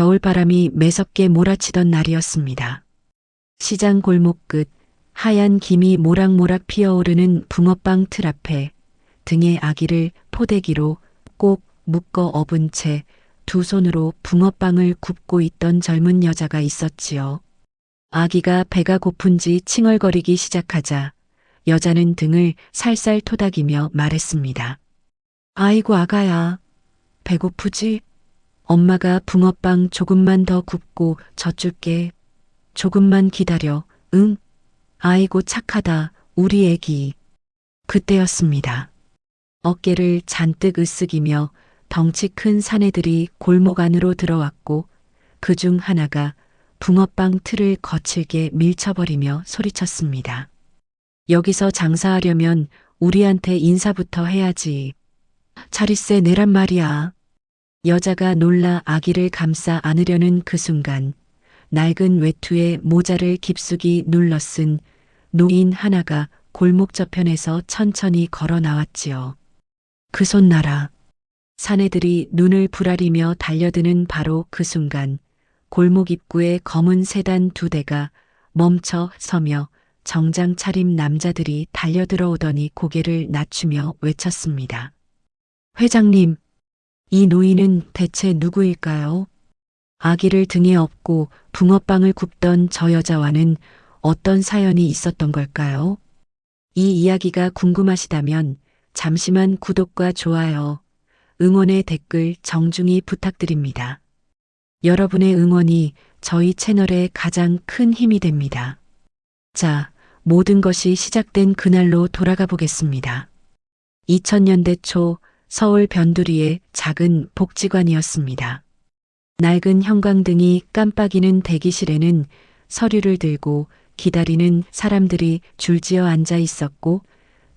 겨울바람이 매섭게 몰아치던 날이었습니다. 시장 골목 끝 하얀 김이 모락모락 피어오르는 붕어빵 틀 앞에 등에 아기를 포대기로 꼭 묶어 업은 채 두 손으로 붕어빵을 굽고 있던 젊은 여자가 있었지요. 아기가 배가 고픈지 칭얼거리기 시작하자 여자는 등을 살살 토닥이며 말했습니다. 아이고 아가야, 배고프지? 엄마가 붕어빵 조금만 더 굽고 젖줄게. 조금만 기다려. 응? 아이고 착하다, 우리 애기. 그때였습니다. 어깨를 잔뜩 으쓱이며 덩치 큰 사내들이 골목 안으로 들어왔고 그중 하나가 붕어빵 틀을 거칠게 밀쳐버리며 소리쳤습니다. 여기서 장사하려면 우리한테 인사부터 해야지. 자릿세 내란 말이야. 여자가 놀라 아기를 감싸 안으려는 그 순간 낡은 외투에 모자를 깊숙이 눌러 쓴 노인 하나가 골목 저편에서 천천히 걸어 나왔지요. 그 손 놔라. 사내들이 눈을 부라리며 달려드는 바로 그 순간 골목 입구에 검은 세단 두 대가 멈춰 서며 정장 차림 남자들이 달려들어오더니 고개를 낮추며 외쳤습니다. 회장님, 이 노인은 대체 누구일까요? 아기를 등에 업고 붕어빵을 굽던 저 여자와는 어떤 사연이 있었던 걸까요? 이 이야기가 궁금하시다면 잠시만 구독과 좋아요, 응원의 댓글 정중히 부탁드립니다. 여러분의 응원이 저희 채널의 가장 큰 힘이 됩니다. 자, 모든 것이 시작된 그날로 돌아가 보겠습니다. 2000년대 초 서울 변두리의 작은 복지관이었습니다. 낡은 형광등이 깜빡이는 대기실에는 서류를 들고 기다리는 사람들이 줄지어 앉아 있었고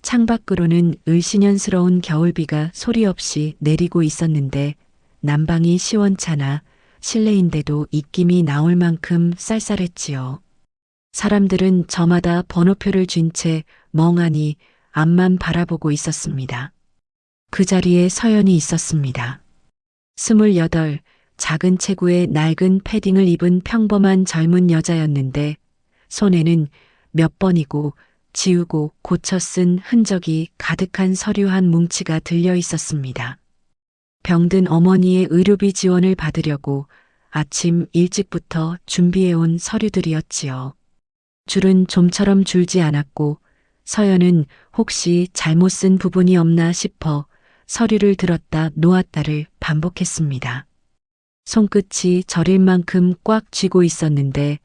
창밖으로는 을씨년스러운 겨울비가 소리 없이 내리고 있었는데 난방이 시원찮아 실내인데도 입김이 나올 만큼 쌀쌀했지요. 사람들은 저마다 번호표를 쥔 채 멍하니 앞만 바라보고 있었습니다. 그 자리에 서연이 있었습니다. 28, 작은 체구에 낡은 패딩을 입은 평범한 젊은 여자였는데 손에는 몇 번이고 지우고 고쳐 쓴 흔적이 가득한 서류 한 뭉치가 들려 있었습니다. 병든 어머니의 의료비 지원을 받으려고 아침 일찍부터 준비해온 서류들이었지요. 줄은 좀처럼 줄지 않았고 서연은 혹시 잘못 쓴 부분이 없나 싶어 서류를 들었다 놓았다를 반복했습니다. 손끝이 저릴 만큼 꽉 쥐고 있었는데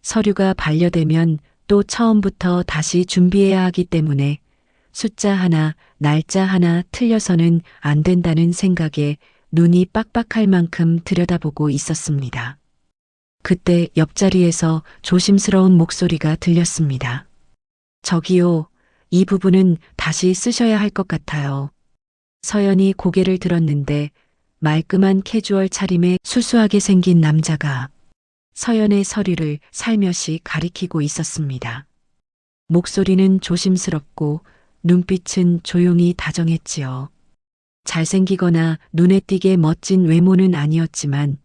서류가 반려되면 또 처음부터 다시 준비해야 하기 때문에 숫자 하나, 날짜 하나 틀려서는 안 된다는 생각에 눈이 빡빡할 만큼 들여다보고 있었습니다. 그때 옆자리에서 조심스러운 목소리가 들렸습니다. 저기요, 이 부분은 다시 쓰셔야 할 것 같아요. 서연이 고개를 들었는데 말끔한 캐주얼 차림에 수수하게 생긴 남자가 서연의 서류를 살며시 가리키고 있었습니다. 목소리는 조심스럽고 눈빛은 조용히 다정했지요. 잘생기거나 눈에 띄게 멋진 외모는 아니었지만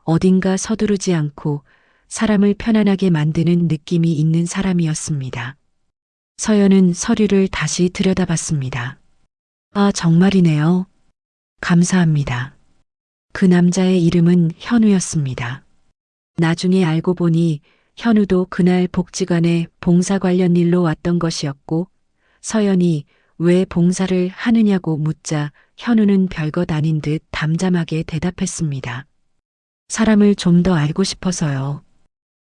어딘가 서두르지 않고 사람을 편안하게 만드는 느낌이 있는 사람이었습니다. 서연은 서류를 다시 들여다봤습니다. 아, 정말이네요. 감사합니다. 그 남자의 이름은 현우였습니다. 나중에 알고 보니 현우도 그날 복지관에 봉사 관련 일로 왔던 것이었고 서연이 왜 봉사를 하느냐고 묻자 현우는 별것 아닌 듯 담담하게 대답했습니다. 사람을 좀 더 알고 싶어서요.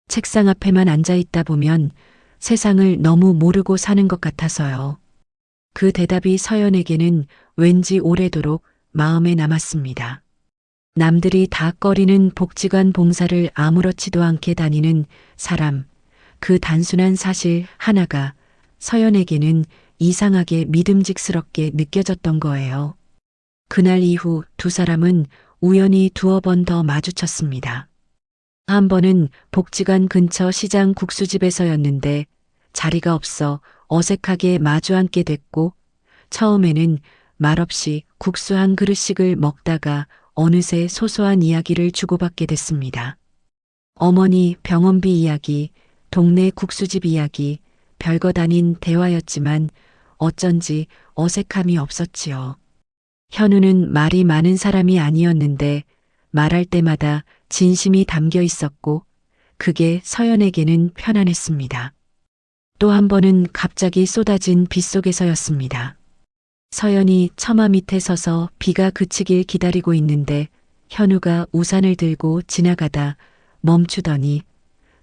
책상 앞에만 앉아 있다 보면 세상을 너무 모르고 사는 것 같아서요. 그 대답이 서연에게는 왠지 오래도록 마음에 남았습니다. 남들이 다 꺼리는 복지관 봉사를 아무렇지도 않게 다니는 사람, 그 단순한 사실 하나가 서연에게는 이상하게 믿음직스럽게 느껴졌던 거예요. 그날 이후 두 사람은 우연히 두어 번 더 마주쳤습니다. 한 번은 복지관 근처 시장 국수집에서였는데 자리가 없어 어색하게 마주 앉게 됐고 처음에는 말없이 국수 한 그릇씩을 먹다가 어느새 소소한 이야기를 주고받게 됐습니다. 어머니 병원비 이야기, 동네 국수집 이야기, 별것 아닌 대화였지만 어쩐지 어색함이 없었지요. 현우는 말이 많은 사람이 아니었는데 말할 때마다 진심이 담겨 있었고 그게 서연에게는 편안했습니다. 또 한 번은 갑자기 쏟아진 빗속에서였습니다. 서연이 처마 밑에 서서 비가 그치길 기다리고 있는데 현우가 우산을 들고 지나가다 멈추더니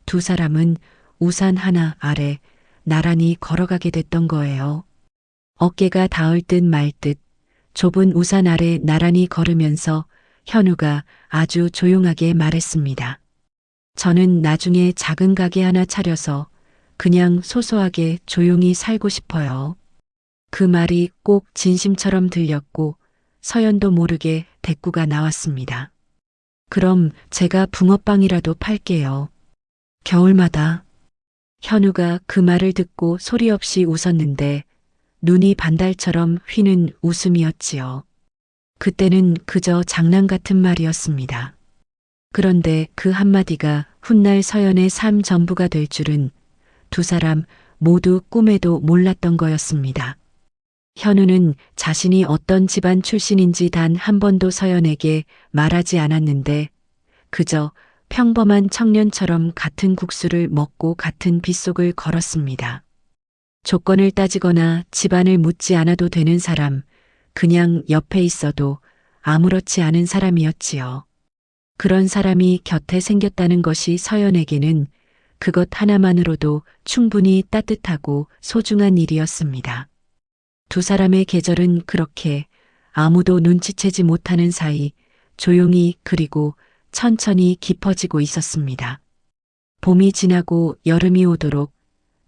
두 사람은 우산 하나 아래 나란히 걸어가게 됐던 거예요. 어깨가 닿을 듯 말 듯 좁은 우산 아래 나란히 걸으면서 현우가 아주 조용하게 말했습니다. 저는 나중에 작은 가게 하나 차려서 그냥 소소하게 조용히 살고 싶어요. 그 말이 꼭 진심처럼 들렸고 서연도 모르게 대꾸가 나왔습니다. 그럼 제가 붕어빵이라도 팔게요. 겨울마다. 현우가 그 말을 듣고 소리 없이 웃었는데 눈이 반달처럼 휘는 웃음이었지요. 그때는 그저 장난 같은 말이었습니다. 그런데 그 한마디가 훗날 서연의 삶 전부가 될 줄은 두 사람 모두 꿈에도 몰랐던 거였습니다. 현우는 자신이 어떤 집안 출신인지 단 한 번도 서연에게 말하지 않았는데 그저 평범한 청년처럼 같은 국수를 먹고 같은 빗속을 걸었습니다. 조건을 따지거나 집안을 묻지 않아도 되는 사람, 그냥 옆에 있어도 아무렇지 않은 사람이었지요. 그런 사람이 곁에 생겼다는 것이 서연에게는 그것 하나만으로도 충분히 따뜻하고 소중한 일이었습니다. 두 사람의 계절은 그렇게 아무도 눈치채지 못하는 사이 조용히 그리고 천천히 깊어지고 있었습니다. 봄이 지나고 여름이 오도록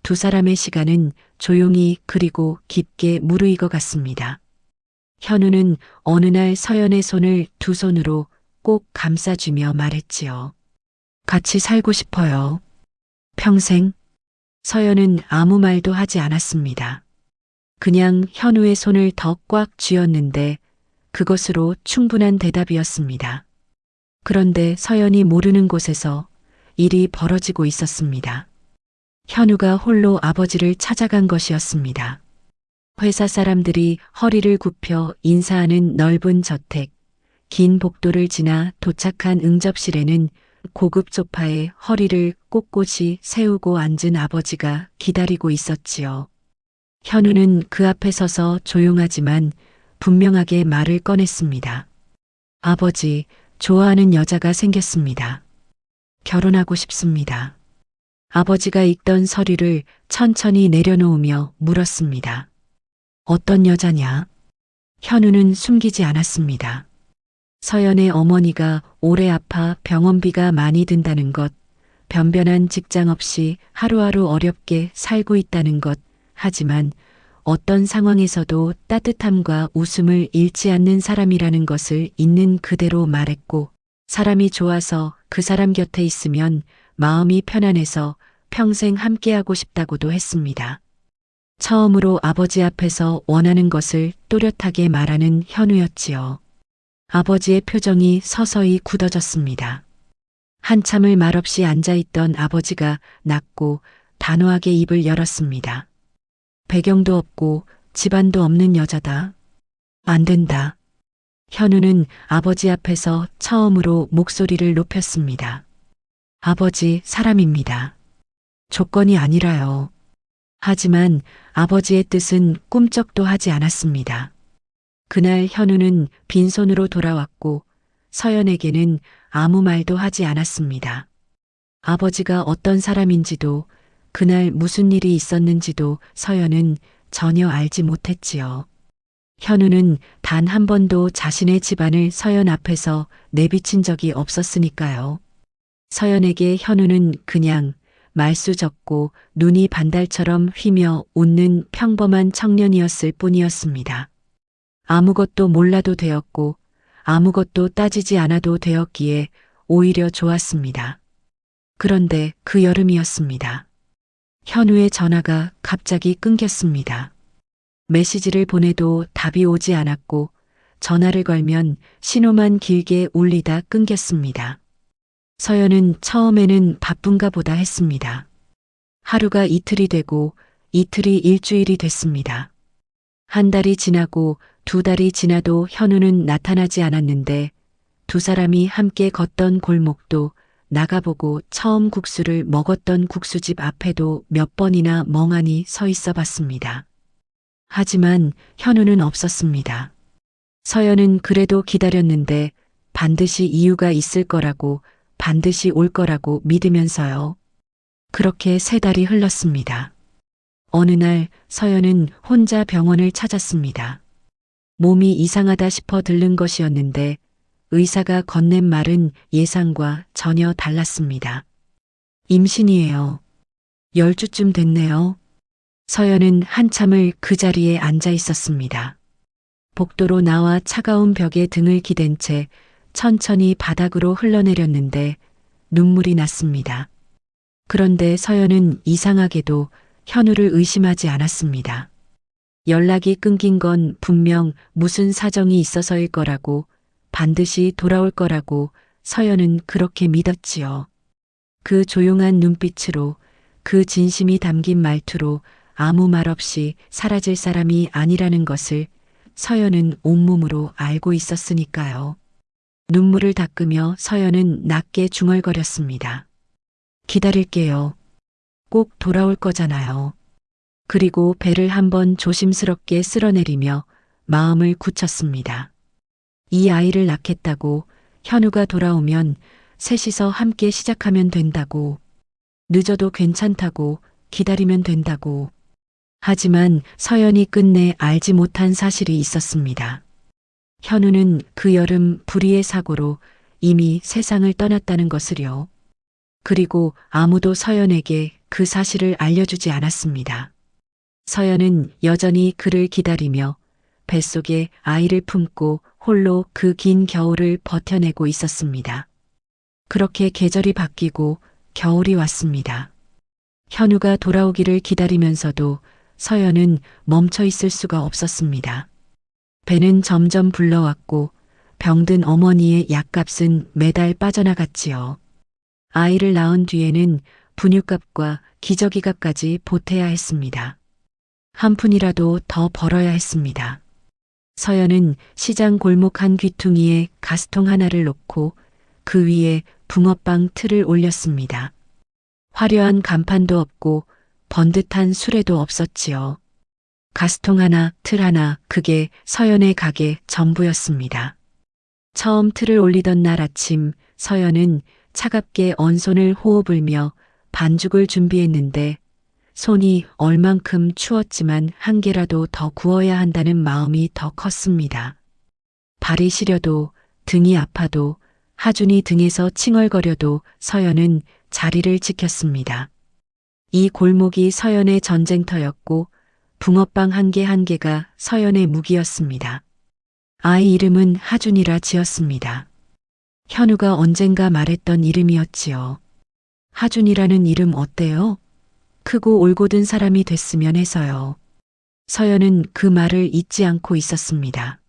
두 사람의 시간은 조용히 그리고 깊게 무르익어 갔습니다. 현우는 어느 날 서연의 손을 두 손으로 꼭 감싸주며 말했지요. 같이 살고 싶어요. 평생. 서연은 아무 말도 하지 않았습니다. 그냥 현우의 손을 더 꽉 쥐었는데 그것으로 충분한 대답이었습니다. 그런데 서연이 모르는 곳에서 일이 벌어지고 있었습니다. 현우가 홀로 아버지를 찾아간 것이었습니다. 회사 사람들이 허리를 굽혀 인사하는 넓은 저택, 긴 복도를 지나 도착한 응접실에는 고급 소파에 허리를 꼿꼿이 세우고 앉은 아버지가 기다리고 있었지요. 현우는 그 앞에 서서 조용하지만 분명하게 말을 꺼냈습니다. 아버지, 좋아하는 여자가 생겼습니다. 결혼하고 싶습니다. 아버지가 읽던 서류를 천천히 내려놓으며 물었습니다. 어떤 여자냐? 현우는 숨기지 않았습니다. 서연의 어머니가 오래 아파 병원비가 많이 든다는 것, 변변한 직장 없이 하루하루 어렵게 살고 있다는 것, 하지만 어떤 상황에서도 따뜻함과 웃음을 잃지 않는 사람이라는 것을 있는 그대로 말했고, 사람이 좋아서 그 사람 곁에 있으면 마음이 편안해서 평생 함께하고 싶다고도 했습니다. 처음으로 아버지 앞에서 원하는 것을 또렷하게 말하는 현우였지요. 아버지의 표정이 서서히 굳어졌습니다. 한참을 말없이 앉아있던 아버지가 낮고 단호하게 입을 열었습니다. 배경도 없고 집안도 없는 여자다. 안 된다. 현우는 아버지 앞에서 처음으로 목소리를 높였습니다. 아버지, 사람입니다. 조건이 아니라요. 하지만 아버지의 뜻은 꿈쩍도 하지 않았습니다. 그날 현우는 빈손으로 돌아왔고 서연에게는 아무 말도 하지 않았습니다. 아버지가 어떤 사람인지도 그날 무슨 일이 있었는지도 서연은 전혀 알지 못했지요. 현우는 단 한 번도 자신의 집안을 서연 앞에서 내비친 적이 없었으니까요. 서연에게 현우는 그냥 말수 적고 눈이 반달처럼 휘며 웃는 평범한 청년이었을 뿐이었습니다. 아무것도 몰라도 되었고 아무것도 따지지 않아도 되었기에 오히려 좋았습니다. 그런데 그 여름이었습니다. 현우의 전화가 갑자기 끊겼습니다. 메시지를 보내도 답이 오지 않았고 전화를 걸면 신호만 길게 울리다 끊겼습니다. 서연은 처음에는 바쁜가 보다 했습니다. 하루가 이틀이 되고 이틀이 일주일이 됐습니다. 한 달이 지나고 두 달이 지나도 현우는 나타나지 않았는데 두 사람이 함께 걷던 골목도 나가보고 처음 국수를 먹었던 국수집 앞에도 몇 번이나 멍하니 서 있어 봤습니다. 하지만 현우는 없었습니다. 서연은 그래도 기다렸는데 반드시 이유가 있을 거라고, 반드시 올 거라고 믿으면서요. 그렇게 세 달이 흘렀습니다. 어느 날 서연은 혼자 병원을 찾았습니다. 몸이 이상하다 싶어 들른 것이었는데 의사가 건넨 말은 예상과 전혀 달랐습니다. 임신이에요. 10주쯤 됐네요. 서연은 한참을 그 자리에 앉아 있었습니다. 복도로 나와 차가운 벽에 등을 기댄 채 천천히 바닥으로 흘러내렸는데 눈물이 났습니다. 그런데 서연은 이상하게도 현우를 의심하지 않았습니다. 연락이 끊긴 건 분명 무슨 사정이 있어서일 거라고, 반드시 돌아올 거라고 서연은 그렇게 믿었지요. 그 조용한 눈빛으로, 그 진심이 담긴 말투로 아무 말 없이 사라질 사람이 아니라는 것을 서연은 온몸으로 알고 있었으니까요. 눈물을 닦으며 서연은 낮게 중얼거렸습니다. 기다릴게요. 꼭 돌아올 거잖아요. 그리고 배를 한번 조심스럽게 쓸어내리며 마음을 굳혔습니다. 이 아이를 낳겠다고, 현우가 돌아오면 셋이서 함께 시작하면 된다고, 늦어도 괜찮다고, 기다리면 된다고. 하지만 서연이 끝내 알지 못한 사실이 있었습니다. 현우는 그 여름 불의의 사고로 이미 세상을 떠났다는 것을요. 그리고 아무도 서연에게 그 사실을 알려주지 않았습니다. 서연은 여전히 그를 기다리며 뱃속에 아이를 품고 홀로 그 긴 겨울을 버텨내고 있었습니다. 그렇게 계절이 바뀌고 겨울이 왔습니다. 현우가 돌아오기를 기다리면서도 서연은 멈춰 있을 수가 없었습니다. 배는 점점 불러왔고 병든 어머니의 약값은 매달 빠져나갔지요. 아이를 낳은 뒤에는 분유값과 기저귀값까지 보태야 했습니다. 한 푼이라도 더 벌어야 했습니다. 서연은 시장 골목 한 귀퉁이에 가스통 하나를 놓고 그 위에 붕어빵 틀을 올렸습니다. 화려한 간판도 없고 번듯한 수레도 없었지요. 가스통 하나, 틀 하나, 그게 서연의 가게 전부였습니다. 처음 틀을 올리던 날 아침 서연은 차갑게 언 손을 호호 불며 반죽을 준비했는데 손이 얼만큼 추웠지만 한 개라도 더 구워야 한다는 마음이 더 컸습니다. 발이 시려도 등이 아파도 하준이 등에서 칭얼거려도 서연은 자리를 지켰습니다. 이 골목이 서연의 전쟁터였고 붕어빵 한 개 한 개가 서연의 무기였습니다. 아이 이름은 하준이라 지었습니다. 현우가 언젠가 말했던 이름이었지요. 하준이라는 이름 어때요? 크고 올곧은 사람이 됐으면 해서요. 서연은 그 말을 잊지 않고 있었습니다.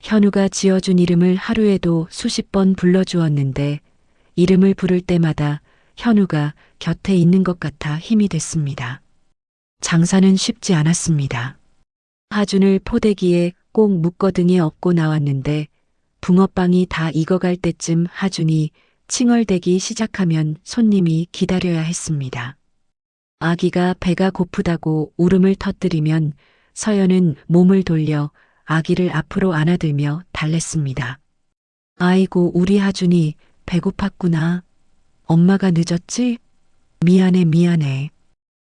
현우가 지어준 이름을 하루에도 수십 번 불러주었는데 이름을 부를 때마다 현우가 곁에 있는 것 같아 힘이 됐습니다. 장사는 쉽지 않았습니다. 하준을 포대기에 꼭 묶어 등에 업고 나왔는데 붕어빵이 다 익어갈 때쯤 하준이 칭얼대기 시작하면 손님이 기다려야 했습니다. 아기가 배가 고프다고 울음을 터뜨리면 서연은 몸을 돌려 아기를 앞으로 안아들며 달랬습니다. 아이고 우리 하준이 배고팠구나. 엄마가 늦었지? 미안해 미안해.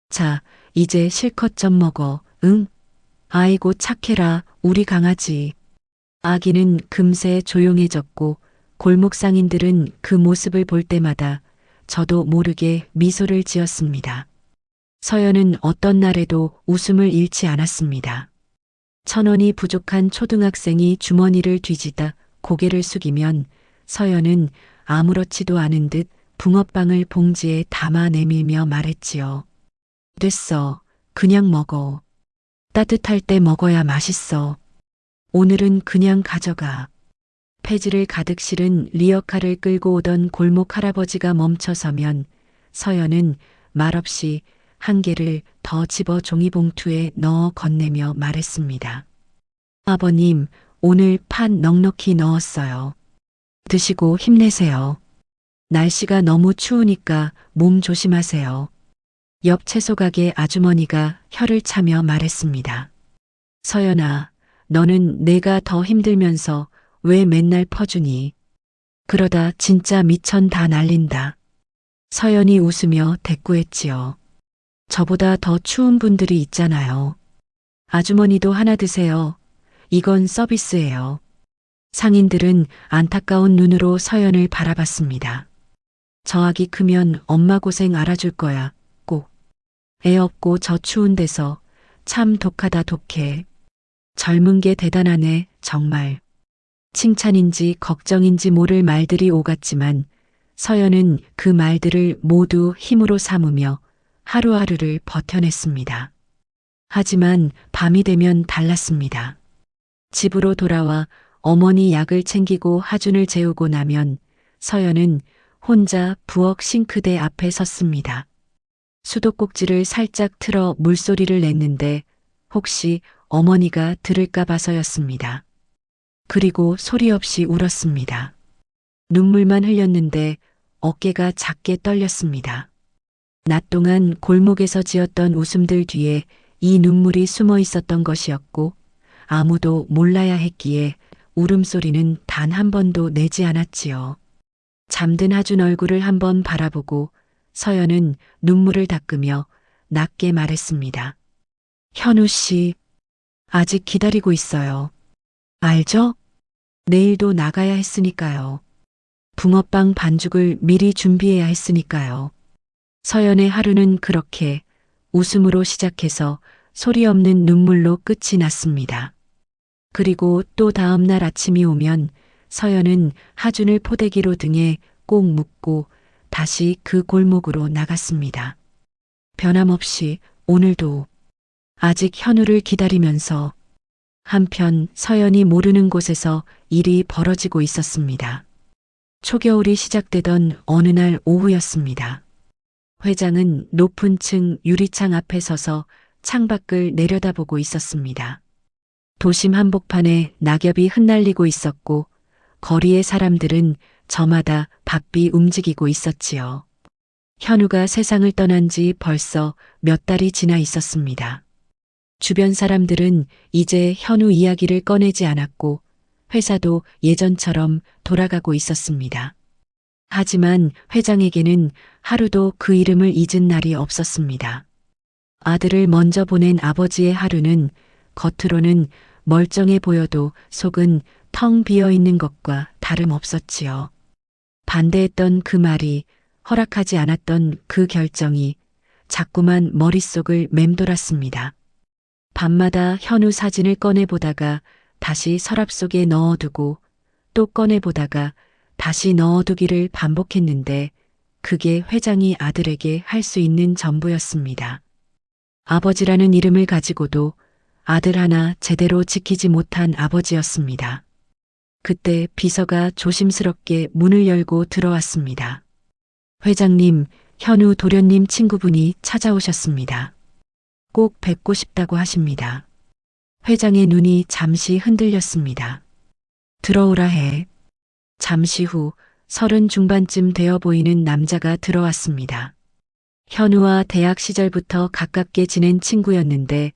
자 이제 실컷 좀 먹어. 응? 아이고 착해라 우리 강아지. 아기는 금세 조용해졌고 골목 상인들은 그 모습을 볼 때마다 저도 모르게 미소를 지었습니다. 서연은 어떤 날에도 웃음을 잃지 않았습니다. 1,000원이 부족한 초등학생이 주머니를 뒤지다 고개를 숙이면 서연은 아무렇지도 않은 듯 붕어빵을 봉지에 담아 내밀며 말했지요. 됐어. 그냥 먹어. 따뜻할 때 먹어야 맛있어. 오늘은 그냥 가져가. 폐지를 가득 실은 리어카를 끌고 오던 골목 할아버지가 멈춰서면 서연은 말없이 한 개를 더 집어 종이봉투에 넣어 건네며 말했습니다. 아버님, 오늘 팥 넉넉히 넣었어요. 드시고 힘내세요. 날씨가 너무 추우니까 몸 조심하세요. 옆 채소가게 아주머니가 혀를 차며 말했습니다. 서연아, 너는 내가 더 힘들면서 왜 맨날 퍼주니? 그러다 진짜 미천 다 날린다. 서연이 웃으며 대꾸했지요. 저보다 더 추운 분들이 있잖아요. 아주머니도 하나 드세요. 이건 서비스예요. 상인들은 안타까운 눈으로 서연을 바라봤습니다. 저 아기 크면 엄마 고생 알아줄 거야, 꼭. 애 없고 저 추운 데서 참 독하다 독해. 젊은 게 대단하네, 정말. 칭찬인지 걱정인지 모를 말들이 오갔지만 서연은 그 말들을 모두 힘으로 삼으며 하루하루를 버텨냈습니다. 하지만 밤이 되면 달랐습니다. 집으로 돌아와 어머니 약을 챙기고 하준을 재우고 나면 서연은 혼자 부엌 싱크대 앞에 섰습니다. 수도꼭지를 살짝 틀어 물소리를 냈는데 혹시 어머니가 들을까 봐서였습니다. 그리고 소리 없이 울었습니다. 눈물만 흘렸는데 어깨가 작게 떨렸습니다. 낮 동안 골목에서 지었던 웃음들 뒤에 이 눈물이 숨어 있었던 것이었고 아무도 몰라야 했기에 울음소리는 단 한 번도 내지 않았지요. 잠든 하준 얼굴을 한번 바라보고 서연은 눈물을 닦으며 낮게 말했습니다. 현우 씨, 아직 기다리고 있어요. 알죠? 내일도 나가야 했으니까요. 붕어빵 반죽을 미리 준비해야 했으니까요. 서연의 하루는 그렇게 웃음으로 시작해서 소리 없는 눈물로 끝이 났습니다. 그리고 또 다음 날 아침이 오면 서연은 하준을 포대기로 등에 꼭 묶고 다시 그 골목으로 나갔습니다. 변함없이 오늘도 아직 현우를 기다리면서 한편 서연이 모르는 곳에서 일이 벌어지고 있었습니다. 초겨울이 시작되던 어느 날 오후였습니다. 회장은 높은 층 유리창 앞에 서서 창밖을 내려다보고 있었습니다. 도심 한복판에 낙엽이 흩날리고 있었고 거리의 사람들은 저마다 바삐 움직이고 있었지요. 현우가 세상을 떠난 지 벌써 몇 달이 지나 있었습니다. 주변 사람들은 이제 현우 이야기를 꺼내지 않았고 회사도 예전처럼 돌아가고 있었습니다. 하지만 회장에게는 하루도 그 이름을 잊은 날이 없었습니다. 아들을 먼저 보낸 아버지의 하루는 겉으로는 멀쩡해 보여도 속은 텅 비어 있는 것과 다름없었지요. 반대했던 그 말이, 허락하지 않았던 그 결정이 자꾸만 머릿속을 맴돌았습니다. 밤마다 현우 사진을 꺼내보다가 다시 서랍 속에 넣어두고 또 꺼내보다가 다시 넣어두기를 반복했는데 그게 회장이 아들에게 할 수 있는 전부였습니다. 아버지라는 이름을 가지고도 아들 하나 제대로 지키지 못한 아버지였습니다. 그때 비서가 조심스럽게 문을 열고 들어왔습니다. 회장님, 현우 도련님 친구분이 찾아오셨습니다. 꼭 뵙고 싶다고 하십니다. 회장의 눈이 잠시 흔들렸습니다. 들어오라 해. 잠시 후 30 중반쯤 되어 보이는 남자가 들어왔습니다. 현우와 대학 시절부터 가깝게 지낸 친구였는데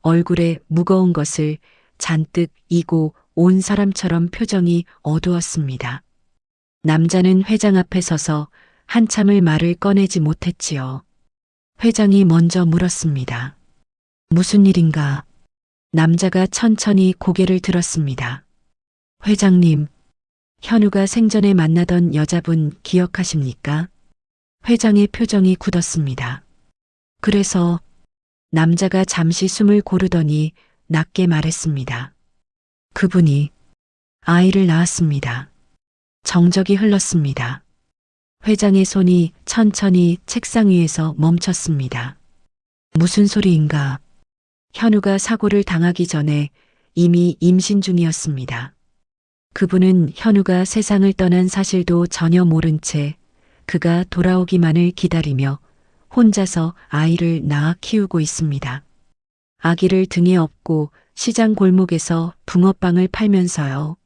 얼굴에 무거운 것을 잔뜩 이고 온 사람처럼 표정이 어두웠습니다. 남자는 회장 앞에 서서 한참을 말을 꺼내지 못했지요. 회장이 먼저 물었습니다. 무슨 일인가? 남자가 천천히 고개를 들었습니다. 회장님, 현우가 생전에 만나던 여자분 기억하십니까? 회장의 표정이 굳었습니다. 그래서 남자가 잠시 숨을 고르더니 낮게 말했습니다. 그분이 아이를 낳았습니다. 정적이 흘렀습니다. 회장의 손이 천천히 책상 위에서 멈췄습니다. 무슨 소리인가? 현우가 사고를 당하기 전에 이미 임신 중이었습니다. 그분은 현우가 세상을 떠난 사실도 전혀 모른 채 그가 돌아오기만을 기다리며 혼자서 아이를 낳아 키우고 있습니다. 아기를 등에 업고 시장 골목에서 붕어빵을 팔면서요.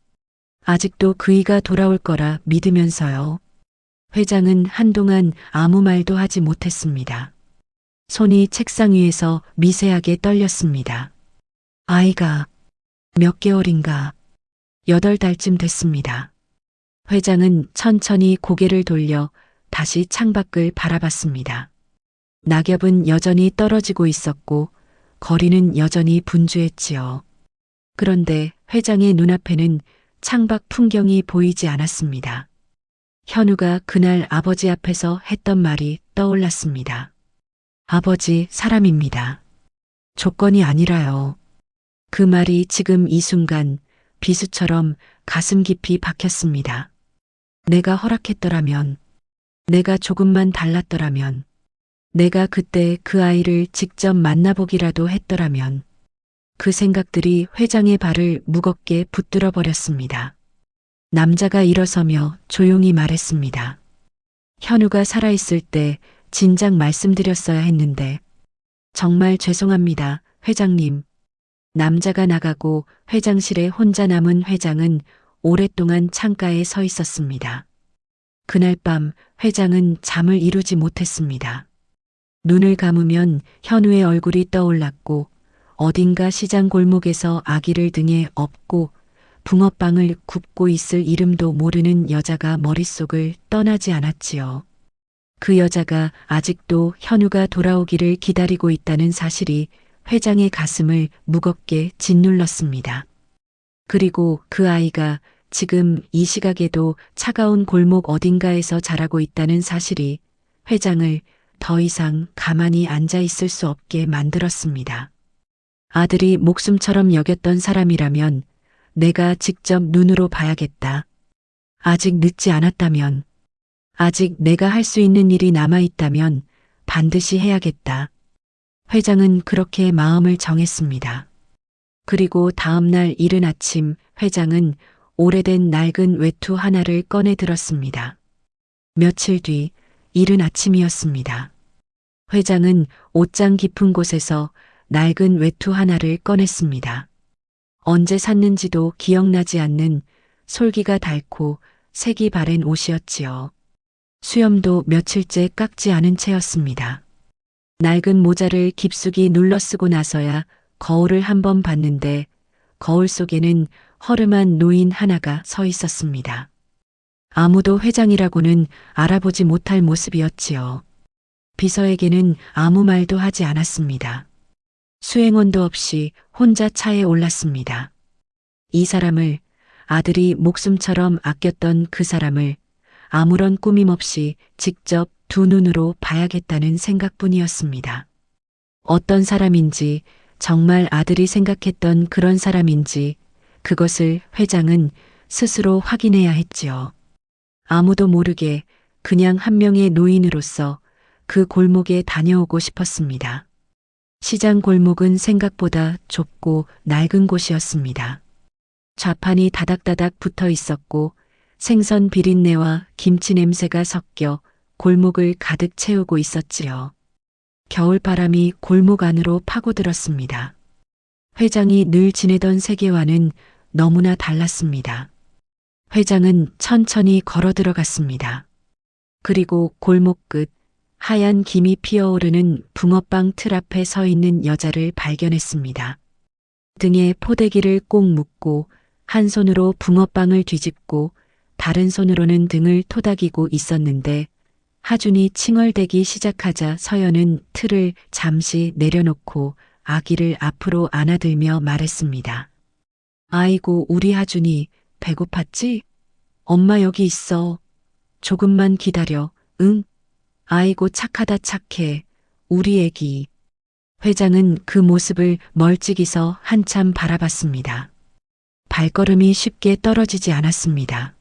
아직도 그이가 돌아올 거라 믿으면서요. 회장은 한동안 아무 말도 하지 못했습니다. 손이 책상 위에서 미세하게 떨렸습니다. 아이가 몇 개월인가 8달쯤 됐습니다. 회장은 천천히 고개를 돌려 다시 창밖을 바라봤습니다. 낙엽은 여전히 떨어지고 있었고 거리는 여전히 분주했지요. 그런데 회장의 눈앞에는 창밖 풍경이 보이지 않았습니다. 현우가 그날 아버지 앞에서 했던 말이 떠올랐습니다. 아버지, 사람입니다. 조건이 아니라요. 그 말이 지금 이 순간 비수처럼 가슴 깊이 박혔습니다. 내가 허락했더라면, 내가 조금만 달랐더라면, 내가 그때 그 아이를 직접 만나보기라도 했더라면, 그 생각들이 회장의 발을 무겁게 붙들어 버렸습니다. 남자가 일어서며 조용히 말했습니다. 현우가 살아있을 때 진작 말씀드렸어야 했는데, 정말 죄송합니다, 회장님. 남자가 나가고 회장실에 혼자 남은 회장은 오랫동안 창가에 서 있었습니다. 그날 밤 회장은 잠을 이루지 못했습니다. 눈을 감으면 현우의 얼굴이 떠올랐고 어딘가 시장 골목에서 아기를 등에 업고 붕어빵을 굽고 있을 이름도 모르는 여자가 머릿속을 떠나지 않았지요. 그 여자가 아직도 현우가 돌아오기를 기다리고 있다는 사실이 회장의 가슴을 무겁게 짓눌렀습니다. 그리고 그 아이가 지금 이 시각에도 차가운 골목 어딘가에서 자라고 있다는 사실이 회장을 더 이상 가만히 앉아 있을 수 없게 만들었습니다. 아들이 목숨처럼 여겼던 사람이라면 내가 직접 눈으로 봐야겠다. 아직 늦지 않았다면, 아직 내가 할 수 있는 일이 남아있다면 반드시 해야겠다. 회장은 그렇게 마음을 정했습니다. 그리고 다음 날 이른 아침 회장은 오래된 낡은 외투 하나를 꺼내 들었습니다. 며칠 뒤 이른 아침이었습니다. 회장은 옷장 깊은 곳에서 낡은 외투 하나를 꺼냈습니다. 언제 샀는지도 기억나지 않는 솔기가 닳고 색이 바랜 옷이었지요. 수염도 며칠째 깎지 않은 채였습니다. 낡은 모자를 깊숙이 눌러 쓰고 나서야 거울을 한번 봤는데 거울 속에는 허름한 노인 하나가 서 있었습니다. 아무도 회장이라고는 알아보지 못할 모습이었지요. 비서에게는 아무 말도 하지 않았습니다. 수행원도 없이 혼자 차에 올랐습니다. 이 사람을, 아들이 목숨처럼 아꼈던 그 사람을 아무런 꾸밈 없이 직접 두 눈으로 봐야겠다는 생각뿐이었습니다. 어떤 사람인지, 정말 아들이 생각했던 그런 사람인지 그것을 회장은 스스로 확인해야 했지요. 아무도 모르게 그냥 한 명의 노인으로서 그 골목에 다녀오고 싶었습니다. 시장 골목은 생각보다 좁고 낡은 곳이었습니다. 좌판이 다닥다닥 붙어 있었고 생선 비린내와 김치 냄새가 섞여 골목을 가득 채우고 있었지요. 겨울바람이 골목 안으로 파고들었습니다. 회장이 늘 지내던 세계와는 너무나 달랐습니다. 회장은 천천히 걸어 들어갔습니다. 그리고 골목 끝 하얀 김이 피어오르는 붕어빵 틀 앞에 서 있는 여자를 발견했습니다. 등에 포대기를 꼭 묶고 한 손으로 붕어빵을 뒤집고 다른 손으로는 등을 토닥이고 있었는데 하준이 칭얼대기 시작하자 서연은 틀을 잠시 내려놓고 아기를 앞으로 안아들며 말했습니다. 아이고 우리 하준이 배고팠지? 엄마 여기 있어. 조금만 기다려. 응? 아이고 착하다 착해. 우리 애기. 회장은 그 모습을 멀찍이서 한참 바라봤습니다. 발걸음이 쉽게 떨어지지 않았습니다.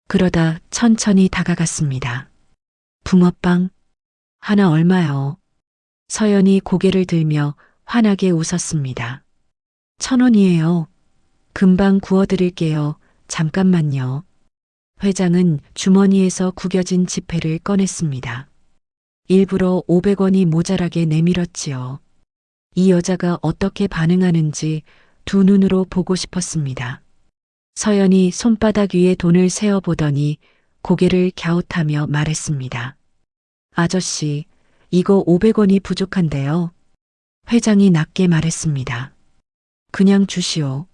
그러다 천천히 다가갔습니다. 붕어빵? 하나 얼마요? 서연이 고개를 들며 환하게 웃었습니다. 1,000원이에요. 금방 구워드릴게요. 잠깐만요. 회장은 주머니에서 구겨진 지폐를 꺼냈습니다. 일부러 500원이 모자라게 내밀었지요. 이 여자가 어떻게 반응하는지 두 눈으로 보고 싶었습니다. 서연이 손바닥 위에 돈을 세어보더니 고개를 갸웃하며 말했습니다. 아저씨, 이거 500원이 부족한데요. 회장이 낮게 말했습니다. 그냥 주시오.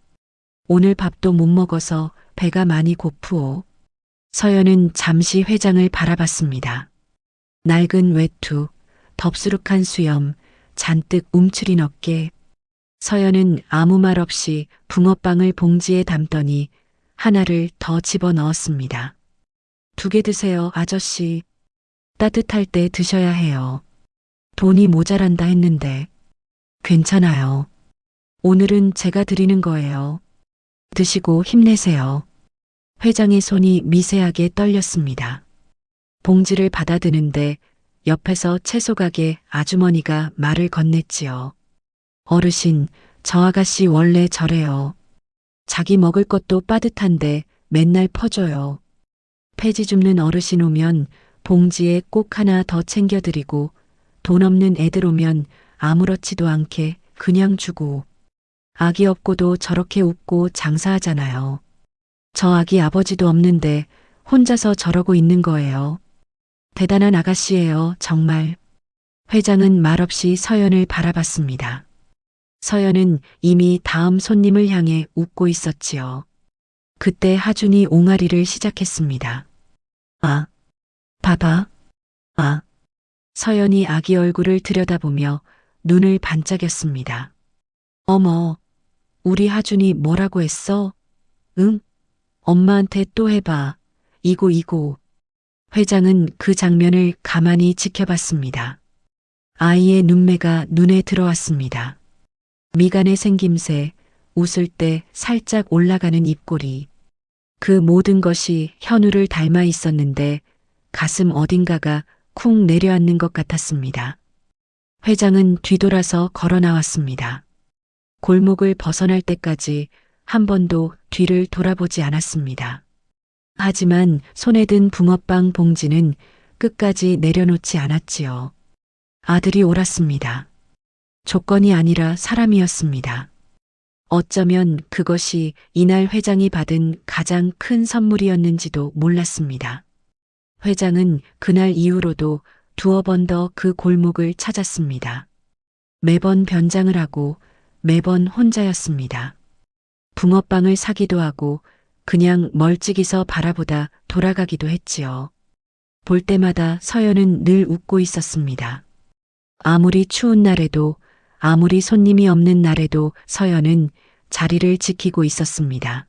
오늘 밥도 못 먹어서 배가 많이 고프오. 서연은 잠시 회장을 바라봤습니다. 낡은 외투, 덥수룩한 수염, 잔뜩 움츠린 어깨. 서연은 아무 말 없이 붕어빵을 봉지에 담더니 하나를 더 집어넣었습니다. 2개 드세요, 아저씨. 따뜻할 때 드셔야 해요. 돈이 모자란다 했는데. 괜찮아요. 오늘은 제가 드리는 거예요. 드시고 힘내세요. 회장의 손이 미세하게 떨렸습니다. 봉지를 받아드는데 옆에서 채소가게 아주머니가 말을 건넸지요. 어르신, 저 아가씨 원래 저래요. 자기 먹을 것도 빠듯한데 맨날 퍼줘요. 폐지 줍는 어르신 오면 봉지에 꼭 하나 더 챙겨드리고 돈 없는 애들 오면 아무렇지도 않게 그냥 주고 아기 없고도 저렇게 웃고 장사하잖아요. 저 아기 아버지도 없는데 혼자서 저러고 있는 거예요. 대단한 아가씨예요, 정말. 회장은 말없이 서연을 바라봤습니다. 서연은 이미 다음 손님을 향해 웃고 있었지요. 그때 하준이 옹알이를 시작했습니다. 아, 봐봐. 아. 서연이 아기 얼굴을 들여다보며 눈을 반짝였습니다. 어머, 우리 하준이 뭐라고 했어? 응? 엄마한테 또 해봐. 이고. 회장은 그 장면을 가만히 지켜봤습니다. 아이의 눈매가 눈에 들어왔습니다. 미간의 생김새, 웃을 때 살짝 올라가는 입꼬리. 그 모든 것이 현우를 닮아 있었는데 가슴 어딘가가 쿵 내려앉는 것 같았습니다. 회장은 뒤돌아서 걸어 나왔습니다. 골목을 벗어날 때까지 한 번도 뒤를 돌아보지 않았습니다. 하지만 손에 든 붕어빵 봉지는 끝까지 내려놓지 않았지요. 아들이 옳았습니다. 조건이 아니라 사람이었습니다. 어쩌면 그것이 이날 회장이 받은 가장 큰 선물이었는지도 몰랐습니다. 회장은 그날 이후로도 2번 더 그 골목을 찾았습니다. 매번 변장을 하고 매번 혼자였습니다. 붕어빵을 사기도 하고 그냥 멀찍이서 바라보다 돌아가기도 했지요. 볼 때마다 서연은 늘 웃고 있었습니다. 아무리 추운 날에도 아무리 손님이 없는 날에도 서연은 자리를 지키고 있었습니다.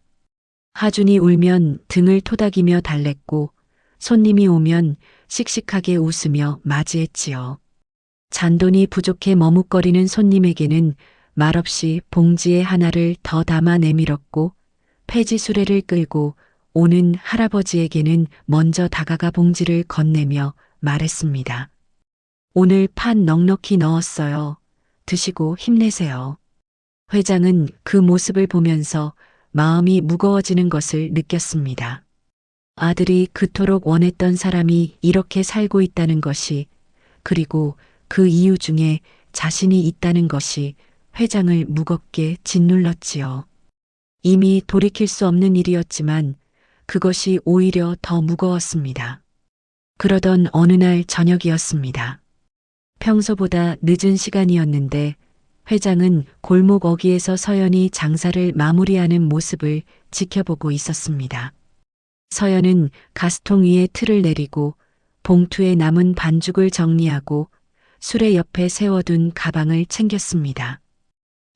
하준이 울면 등을 토닥이며 달랬고 손님이 오면 씩씩하게 웃으며 맞이했지요. 잔돈이 부족해 머뭇거리는 손님에게는 말없이 봉지에 하나를 더 담아 내밀었고 폐지 수레를 끌고 오는 할아버지에게는 먼저 다가가 봉지를 건네며 말했습니다. 오늘 판 넉넉히 넣었어요. 드시고 힘내세요. 회장은 그 모습을 보면서 마음이 무거워지는 것을 느꼈습니다. 아들이 그토록 원했던 사람이 이렇게 살고 있다는 것이, 그리고 그 이유 중에 자신이 있다는 것이 회장을 무겁게 짓눌렀지요. 이미 돌이킬 수 없는 일이었지만 그것이 오히려 더 무거웠습니다. 그러던 어느 날 저녁이었습니다. 평소보다 늦은 시간이었는데 회장은 골목 어귀에서 서연이 장사를 마무리하는 모습을 지켜보고 있었습니다. 서연은 가스통 위에 틀을 내리고 봉투에 남은 반죽을 정리하고 수레 옆에 세워둔 가방을 챙겼습니다.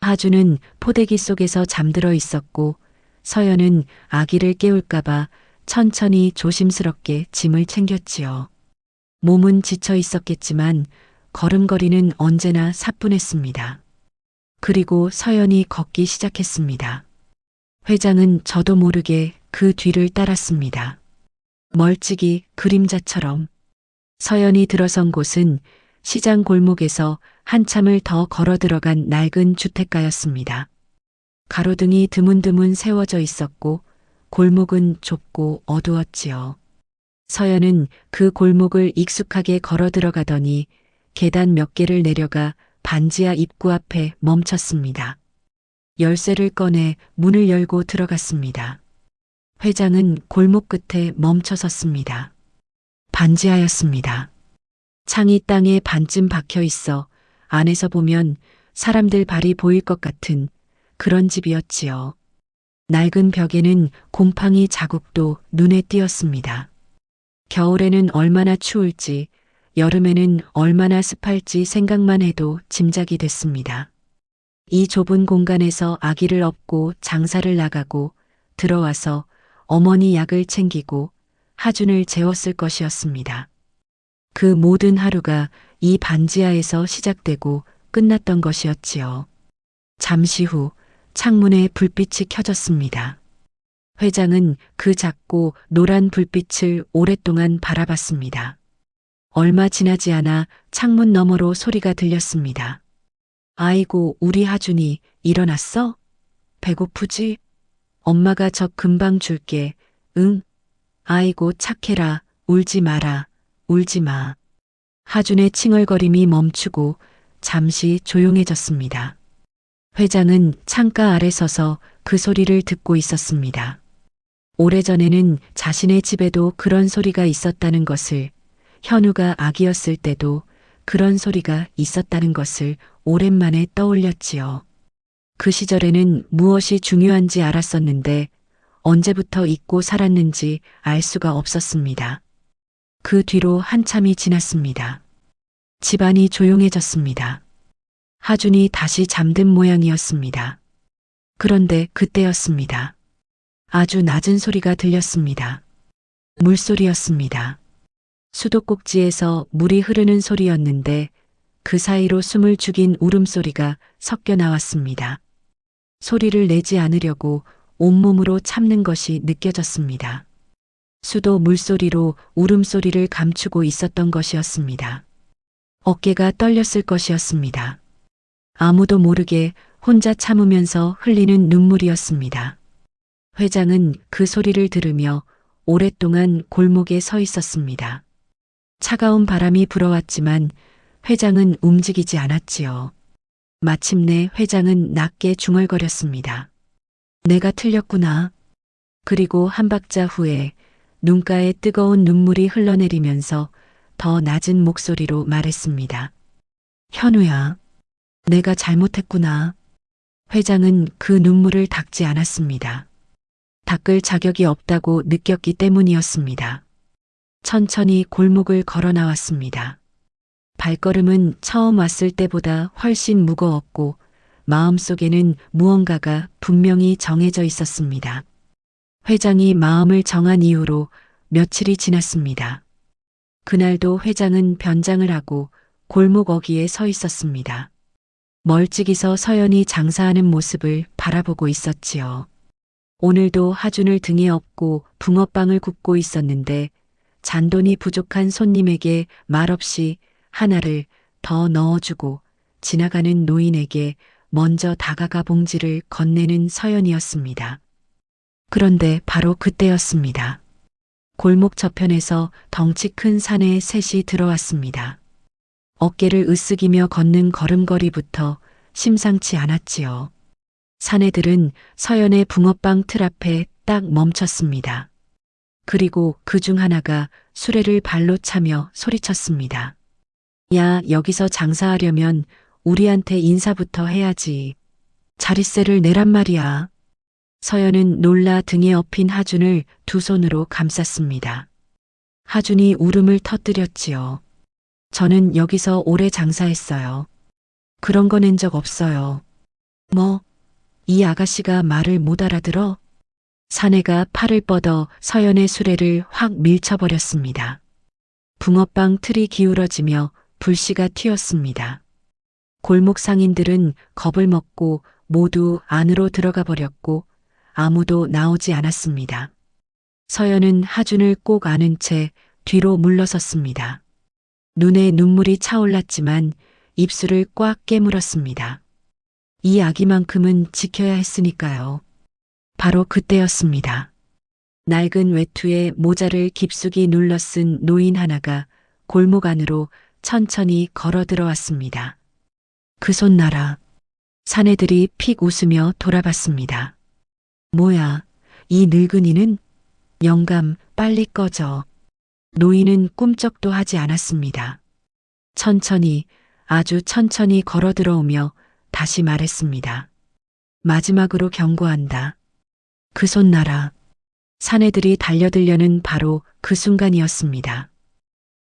하주는 포대기 속에서 잠들어 있었고 서연은 아기를 깨울까봐 천천히 조심스럽게 짐을 챙겼지요. 몸은 지쳐 있었겠지만 걸음걸이는 언제나 사뿐했습니다. 그리고 서연이 걷기 시작했습니다. 회장은 저도 모르게 그 뒤를 따랐습니다. 멀찍이 그림자처럼. 서연이 들어선 곳은 시장 골목에서 한참을 더 걸어 들어간 낡은 주택가였습니다. 가로등이 드문드문 세워져 있었고 골목은 좁고 어두웠지요. 서연은 그 골목을 익숙하게 걸어 들어가더니 계단 몇 개를 내려가 반지하 입구 앞에 멈췄습니다. 열쇠를 꺼내 문을 열고 들어갔습니다. 회장은 골목 끝에 멈춰 섰습니다. 반지하였습니다. 창이 땅에 반쯤 박혀 있어 안에서 보면 사람들 발이 보일 것 같은 그런 집이었지요. 낡은 벽에는 곰팡이 자국도 눈에 띄었습니다. 겨울에는 얼마나 추울지, 여름에는 얼마나 습할지 생각만 해도 짐작이 됐습니다. 이 좁은 공간에서 아기를 업고 장사를 나가고 들어와서 어머니 약을 챙기고 하준을 재웠을 것이었습니다. 그 모든 하루가 이 반지하에서 시작되고 끝났던 것이었지요. 잠시 후 창문에 불빛이 켜졌습니다. 회장은 그 작고 노란 불빛을 오랫동안 바라봤습니다. 얼마 지나지 않아 창문 너머로 소리가 들렸습니다. 아이고, 우리 하준이 일어났어? 배고프지? 엄마가 적 금방 줄게. 응? 아이고, 착해라. 울지 마라. 울지 마. 하준의 칭얼거림이 멈추고 잠시 조용해졌습니다. 회장은 창가 아래 서서 그 소리를 듣고 있었습니다. 오래전에는 자신의 집에도 그런 소리가 있었다는 것을, 현우가 아기였을 때도 그런 소리가 있었다는 것을 오랜만에 떠올렸지요. 그 시절에는 무엇이 중요한지 알았었는데 언제부터 잊고 살았는지 알 수가 없었습니다. 그 뒤로 한참이 지났습니다. 집안이 조용해졌습니다. 하준이 다시 잠든 모양이었습니다. 그런데 그때였습니다. 아주 낮은 소리가 들렸습니다. 물소리였습니다. 수도꼭지에서 물이 흐르는 소리였는데 그 사이로 숨을 죽인 울음소리가 섞여 나왔습니다. 소리를 내지 않으려고 온몸으로 참는 것이 느껴졌습니다. 수도 물소리로 울음소리를 감추고 있었던 것이었습니다. 어깨가 떨렸을 것이었습니다. 아무도 모르게 혼자 참으면서 흘리는 눈물이었습니다. 회장은 그 소리를 들으며 오랫동안 골목에 서 있었습니다. 차가운 바람이 불어왔지만 회장은 움직이지 않았지요. 마침내 회장은 낮게 중얼거렸습니다. 내가 틀렸구나. 그리고 한 박자 후에 눈가에 뜨거운 눈물이 흘러내리면서 더 낮은 목소리로 말했습니다. 현우야, 내가 잘못했구나. 회장은 그 눈물을 닦지 않았습니다. 닦을 자격이 없다고 느꼈기 때문이었습니다. 천천히 골목을 걸어 나왔습니다. 발걸음은 처음 왔을 때보다 훨씬 무거웠고 마음속에는 무언가가 분명히 정해져 있었습니다. 회장이 마음을 정한 이후로 며칠이 지났습니다. 그날도 회장은 변장을 하고 골목 어귀에 서 있었습니다. 멀찍이서 서연이 장사하는 모습을 바라보고 있었지요. 오늘도 하준을 등에 업고 붕어빵을 굽고 있었는데 잔돈이 부족한 손님에게 말없이 하나를 더 넣어주고 지나가는 노인에게 먼저 다가가 봉지를 건네는 서연이었습니다. 그런데 바로 그때였습니다. 골목 저편에서 덩치 큰 사내의 셋이 들어왔습니다. 어깨를 으쓱이며 걷는 걸음걸이부터 심상치 않았지요. 사내들은 서연의 붕어빵 틀 앞에 딱 멈췄습니다. 그리고 그 중 하나가 수레를 발로 차며 소리쳤습니다. 야, 여기서 장사하려면 우리한테 인사부터 해야지. 자릿세를 내란 말이야. 서연은 놀라 등에 업힌 하준을 두 손으로 감쌌습니다. 하준이 울음을 터뜨렸지요. 저는 여기서 오래 장사했어요. 그런 거 낸 적 없어요. 뭐, 이 아가씨가 말을 못 알아들어? 사내가 팔을 뻗어 서연의 수레를 확 밀쳐버렸습니다. 붕어빵 틀이 기울어지며 불씨가 튀었습니다. 골목 상인들은 겁을 먹고 모두 안으로 들어가 버렸고 아무도 나오지 않았습니다. 서연은 하준을 꼭 안은 채 뒤로 물러섰습니다. 눈에 눈물이 차올랐지만 입술을 꽉 깨물었습니다. 이 아기만큼은 지켜야 했으니까요. 바로 그때였습니다. 낡은 외투에 모자를 깊숙이 눌러 쓴 노인 하나가 골목 안으로 천천히 걸어 들어왔습니다. 그 손 놔라. 사내들이 픽 웃으며 돌아봤습니다. 뭐야, 이 늙은이는? 영감, 빨리 꺼져. 노인은 꿈쩍도 하지 않았습니다. 천천히, 아주 천천히 걸어 들어오며 다시 말했습니다. 마지막으로 경고한다. 그 손 놔라. 사내들이 달려들려는 바로 그 순간이었습니다.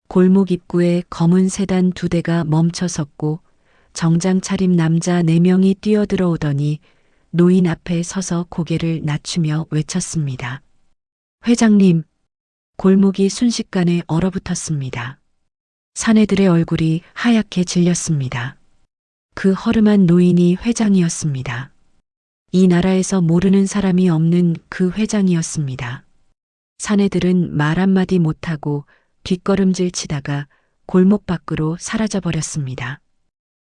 골목 입구에 검은 세단 2대가 멈춰 섰고 정장 차림 남자 4명이 뛰어들어오더니 노인 앞에 서서 고개를 낮추며 외쳤습니다. 회장님, 골목이 순식간에 얼어붙었습니다. 사내들의 얼굴이 하얗게 질렸습니다. 그 허름한 노인이 회장이었습니다. 이 나라에서 모르는 사람이 없는 그 회장이었습니다. 사내들은 말 한마디 못하고 뒷걸음질 치다가 골목 밖으로 사라져 버렸습니다.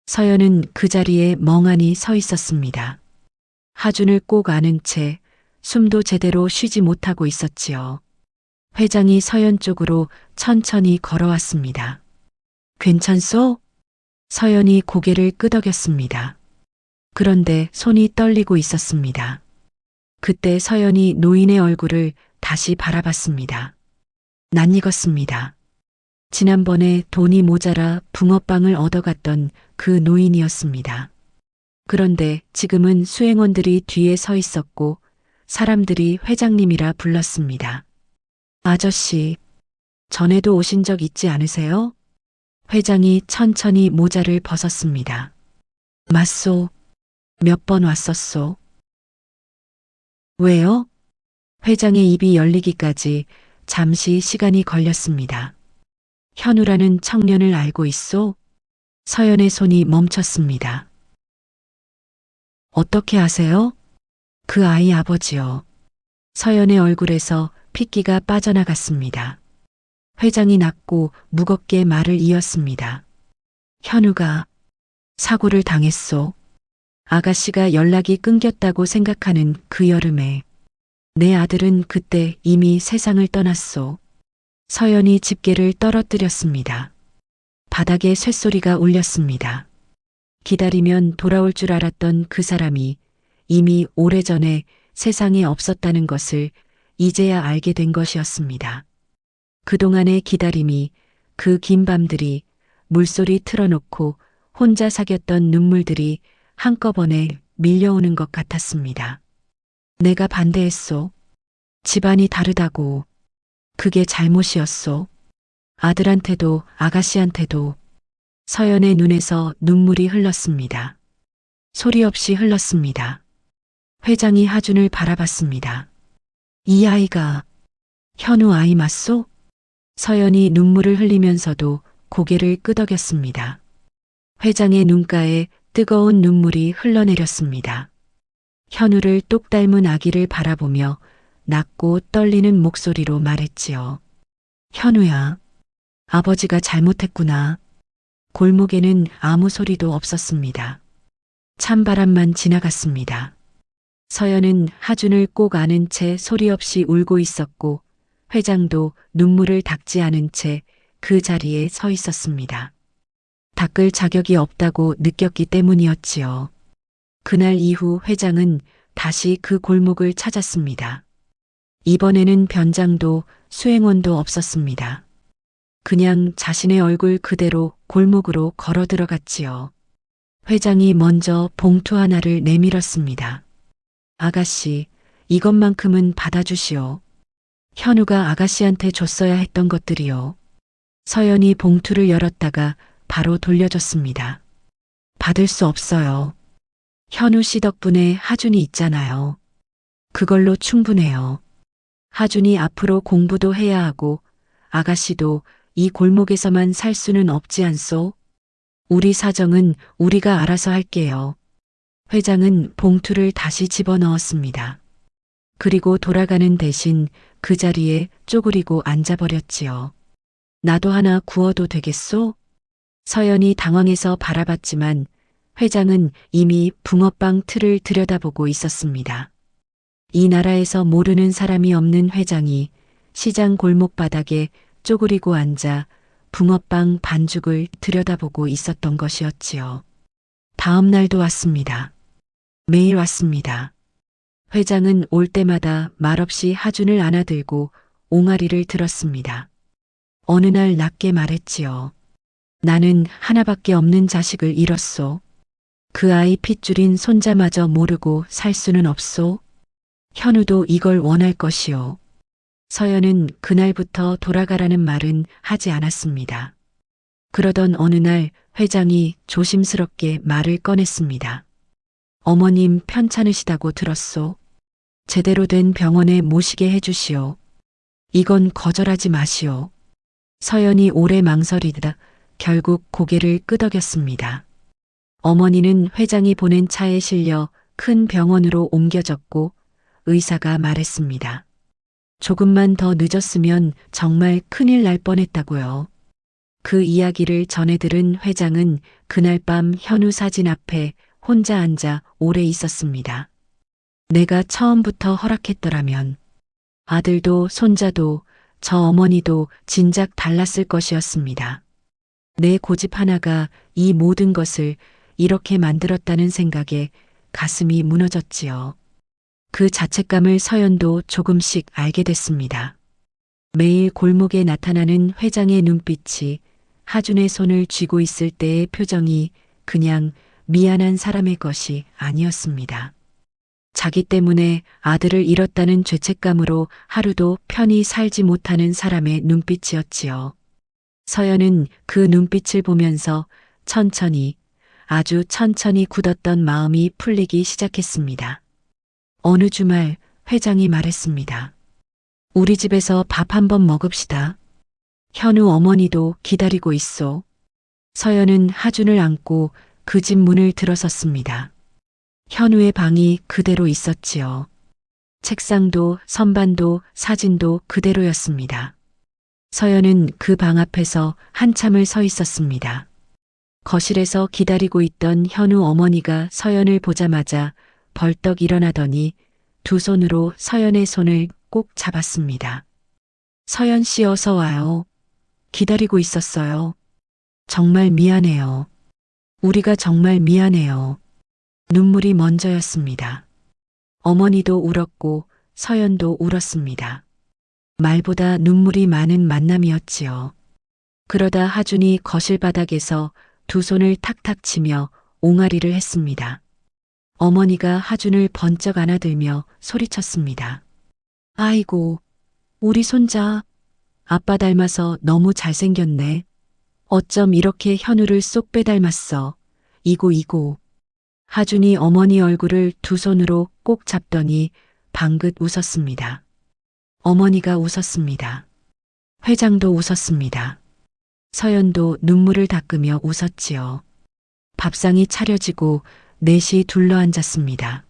서연은 그 자리에 멍하니 서 있었습니다. 하준을 꼭 안은 채 숨도 제대로 쉬지 못하고 있었지요. 회장이 서연 쪽으로 천천히 걸어왔습니다. 괜찮소? 서연이 고개를 끄덕였습니다. 그런데 손이 떨리고 있었습니다. 그때 서연이 노인의 얼굴을 다시 바라봤습니다. 낯익었습니다. 지난번에 돈이 모자라 붕어빵을 얻어갔던 그 노인이었습니다. 그런데 지금은 수행원들이 뒤에 서 있었고 사람들이 회장님이라 불렀습니다. 아저씨, 전에도 오신 적 있지 않으세요? 회장이 천천히 모자를 벗었습니다. 맞소. 몇 번 왔었소. 왜요? 회장의 입이 열리기까지 잠시 시간이 걸렸습니다. 현우라는 청년을 알고 있소? 서연의 손이 멈췄습니다. 어떻게 아세요? 그 아이 아버지요. 서연의 얼굴에서 핏기가 빠져나갔습니다. 회장이 낮고 무겁게 말을 이었습니다. 현우가 사고를 당했소. 아가씨가 연락이 끊겼다고 생각하는 그 여름에 내 아들은 그때 이미 세상을 떠났소. 서연이 집게를 떨어뜨렸습니다. 바닥에 쇳소리가 울렸습니다. 기다리면 돌아올 줄 알았던 그 사람이 이미 오래전에 세상에 없었다는 것을 이제야 알게 된 것이었습니다. 그동안의 기다림이, 그 긴 밤들이, 물소리 틀어놓고 혼자 사귀었던 눈물들이 한꺼번에 밀려오는 것 같았습니다. 내가 반대했소. 집안이 다르다고. 그게 잘못이었소. 아들한테도 아가씨한테도. 서연의 눈에서 눈물이 흘렀습니다. 소리 없이 흘렀습니다. 회장이 하준을 바라봤습니다. 이 아이가 현우 아이 맞소? 서연이 눈물을 흘리면서도 고개를 끄덕였습니다. 회장의 눈가에 뜨거운 눈물이 흘러내렸습니다. 현우를 똑 닮은 아기를 바라보며 낮고 떨리는 목소리로 말했지요. 현우야, 아버지가 잘못했구나. 골목에는 아무 소리도 없었습니다. 찬바람만 지나갔습니다. 서연은 하준을 꼭 안은 채 소리 없이 울고 있었고 회장도 눈물을 닦지 않은 채 그 자리에 서 있었습니다. 닦을 자격이 없다고 느꼈기 때문이었지요. 그날 이후 회장은 다시 그 골목을 찾았습니다. 이번에는 변장도 수행원도 없었습니다. 그냥 자신의 얼굴 그대로 골목으로 걸어 들어갔지요. 회장이 먼저 봉투 하나를 내밀었습니다. 아가씨, 이것만큼은 받아주시오. 현우가 아가씨한테 줬어야 했던 것들이요. 서연이 봉투를 열었다가 바로 돌려줬습니다. 받을 수 없어요. 현우 씨 덕분에 하준이 있잖아요. 그걸로 충분해요. 하준이 앞으로 공부도 해야 하고 아가씨도 이 골목에서만 살 수는 없지 않소? 우리 사정은 우리가 알아서 할게요. 회장은 봉투를 다시 집어넣었습니다. 그리고 돌아가는 대신 그 자리에 쪼그리고 앉아버렸지요. 나도 하나 구워도 되겠소? 서연이 당황해서 바라봤지만 회장은 이미 붕어빵 틀을 들여다보고 있었습니다. 이 나라에서 모르는 사람이 없는 회장이 시장 골목 바닥에 쪼그리고 앉아 붕어빵 반죽을 들여다보고 있었던 것이었지요. 다음 날도 왔습니다. 매일 왔습니다. 회장은 올 때마다 말없이 하준을 안아들고 옹알이를 들었습니다. 어느 날 낮게 말했지요. 나는 하나밖에 없는 자식을 잃었소. 그 아이 핏줄인 손자마저 모르고 살 수는 없소. 현우도 이걸 원할 것이오. 서연은 그날부터 돌아가라는 말은 하지 않았습니다. 그러던 어느 날 회장이 조심스럽게 말을 꺼냈습니다. 어머님 편찮으시다고 들었소. 제대로 된 병원에 모시게 해주시오. 이건 거절하지 마시오. 서연이 오래 망설이다 결국 고개를 끄덕였습니다. 어머니는 회장이 보낸 차에 실려 큰 병원으로 옮겨졌고 의사가 말했습니다. 조금만 더 늦었으면 정말 큰일 날 뻔했다고요. 그 이야기를 전해 들은 회장은 그날 밤 현우 사진 앞에 혼자 앉아 오래 있었습니다. 내가 처음부터 허락했더라면 아들도 손자도 저 어머니도 진작 달랐을 것이었습니다. 내 고집 하나가 이 모든 것을 이렇게 만들었다는 생각에 가슴이 무너졌지요. 그 자책감을 서연도 조금씩 알게 됐습니다. 매일 골목에 나타나는 회장의 눈빛이 하준의 손을 쥐고 있을 때의 표정이 그냥 미안한 사람의 것이 아니었습니다. 자기 때문에 아들을 잃었다는 죄책감으로 하루도 편히 살지 못하는 사람의 눈빛이었지요. 서연은 그 눈빛을 보면서 천천히, 아주 천천히 굳었던 마음이 풀리기 시작했습니다. 어느 주말 회장이 말했습니다. 우리 집에서 밥 한번 먹읍시다. 현우 어머니도 기다리고 있소. 서연은 하준을 안고 그 집 문을 들어섰습니다. 현우의 방이 그대로 있었지요. 책상도 선반도 사진도 그대로였습니다. 서연은 그 방 앞에서 한참을 서 있었습니다. 거실에서 기다리고 있던 현우 어머니가 서연을 보자마자 벌떡 일어나더니 두 손으로 서연의 손을 꼭 잡았습니다. 서연 씨 어서 와요. 기다리고 있었어요. 정말 미안해요. 우리가 정말 미안해요. 눈물이 먼저였습니다. 어머니도 울었고 서연도 울었습니다. 말보다 눈물이 많은 만남이었지요. 그러다 하준이 거실 바닥에서 두 손을 탁탁 치며 옹알이를 했습니다. 어머니가 하준을 번쩍 안아들며 소리쳤습니다. 아이고, 우리 손자. 아빠 닮아서 너무 잘생겼네. 어쩜 이렇게 현우를 쏙 빼닮았어. 이고. 하준이 어머니 얼굴을 두 손으로 꼭 잡더니 방긋 웃었습니다. 어머니가 웃었습니다. 회장도 웃었습니다. 서연도 눈물을 닦으며 웃었지요. 밥상이 차려지고 넷이 둘러앉았습니다.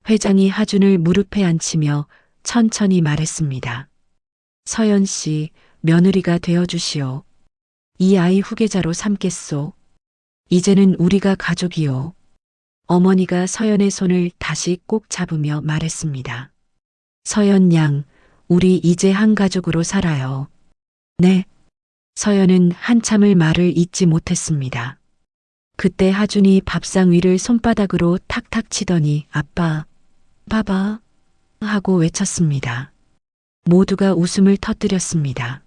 회장이 하준을 무릎에 앉히며 천천히 말했습니다. 서연 씨, 며느리가 되어주시오. 이 아이 후계자로 삼겠소. 이제는 우리가 가족이요. 어머니가 서연의 손을 다시 꼭 잡으며 말했습니다. 서연 양, 우리 이제 한 가족으로 살아요. 네. 서연은 한참을 말을 잇지 못했습니다. 그때 하준이 밥상 위를 손바닥으로 탁탁 치더니 아빠, 봐봐 하고 외쳤습니다. 모두가 웃음을 터뜨렸습니다.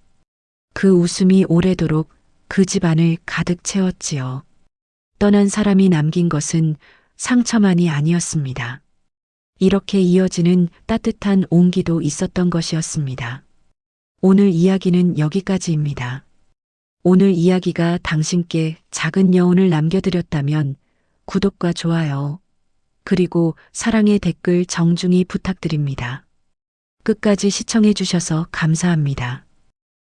그 웃음이 오래도록 그 집안을 가득 채웠지요. 떠난 사람이 남긴 것은 상처만이 아니었습니다. 이렇게 이어지는 따뜻한 온기도 있었던 것이었습니다. 오늘 이야기는 여기까지입니다. 오늘 이야기가 당신께 작은 여운을 남겨드렸다면 구독과 좋아요, 그리고 사랑의 댓글 정중히 부탁드립니다. 끝까지 시청해 주셔서 감사합니다.